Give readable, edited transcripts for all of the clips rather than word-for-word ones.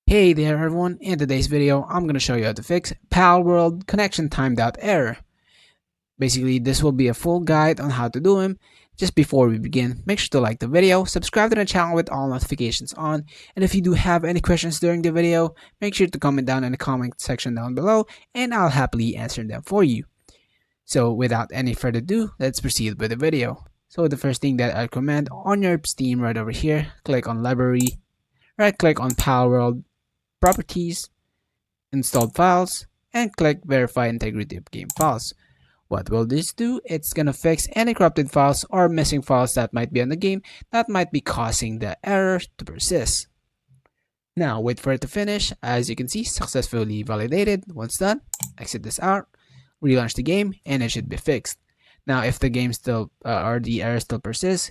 Hey there everyone, in today's video I'm going to show you how to fix Palworld connection timed out error. Basically this will be a full guide on how to do them. Just before we begin, make sure to like the video, subscribe to the channel with all notifications on, and if you do have any questions during the video, make sure to comment down in the comment section down below and I'll happily answer them for you. So without any further ado, let's proceed with the video. So the first thing that I recommend, on your Steam right over here, click on library, right click on Palworld, properties, installed files, and click verify integrity of game files. What will this do? It's gonna fix any corrupted files or missing files that might be on the game that might be causing the error to persist. Now wait for it to finish. As you can see, successfully validated. Once done, exit this out, relaunch the game, and it should be fixed. Now if the game still or the error still persists,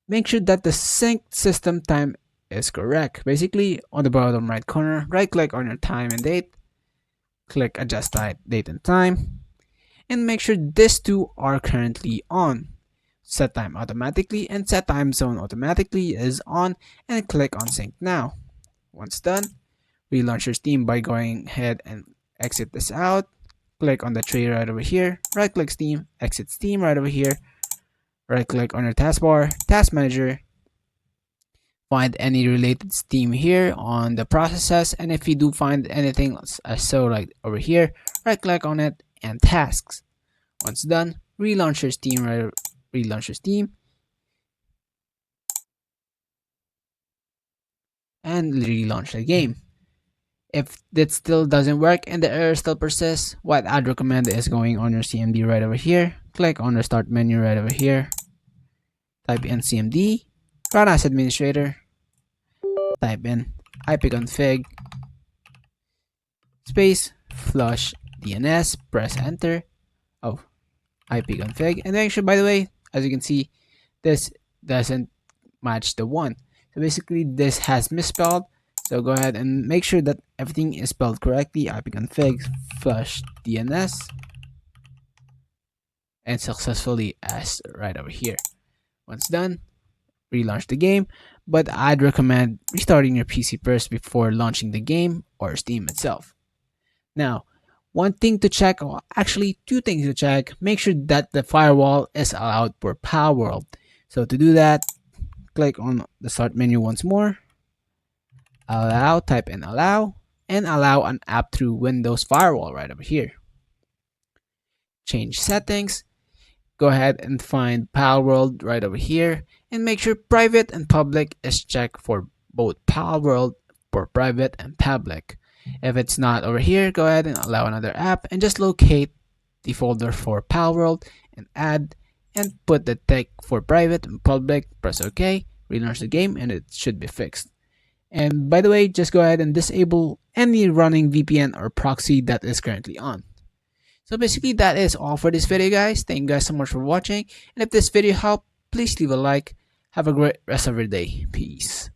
make sure that the synced system time is correct. Basically, on the bottom right corner, right click on your time and date, click adjust date and time, and make sure these two are currently on. Set time automatically and set time zone automatically is on, and click on sync now. Once done, relaunch your Steam by going ahead and exit this out. Click on the tray right over here, right click Steam, exit Steam right over here, right click on your taskbar, task manager, find any related Steam here on the processes, and if you do find anything so like over here, right click on it and tasks. Once done, relaunch your Steam, and relaunch the game. If that still doesn't work and the error still persists, what I'd recommend is going on your CMD right over here, click on the start menu right over here, type in CMD, run as administrator, type in ipconfig space flush DNS, press enter. Oh, ipconfig, and make sure, by the way, as you can see, this doesn't match the one. So basically this has misspelled. So go ahead and make sure that everything is spelled correctly. ipconfig flush DNS, and successfully as right over here. Once done, relaunch the game, but I'd recommend restarting your PC first before launching the game or Steam itself. Now, one thing to check, or actually two things to check, make sure that the firewall is allowed for Palworld. So to do that, click on the start menu once more, allow, type in allow, and allow an app through Windows Firewall right over here. Change settings, go ahead and find Palworld right over here, and make sure private and public is checked for both Palworld for private and public. If it's not over here, go ahead and allow another app and just locate the folder for Palworld and add and put the tech for private and public, press OK, relaunch the game, and it should be fixed. And by the way, just go ahead and disable any running VPN or proxy that is currently on. So basically that is all for this video, guys. Thank you guys so much for watching, and if this video helped, please leave a like. Have a great rest of your day. Peace.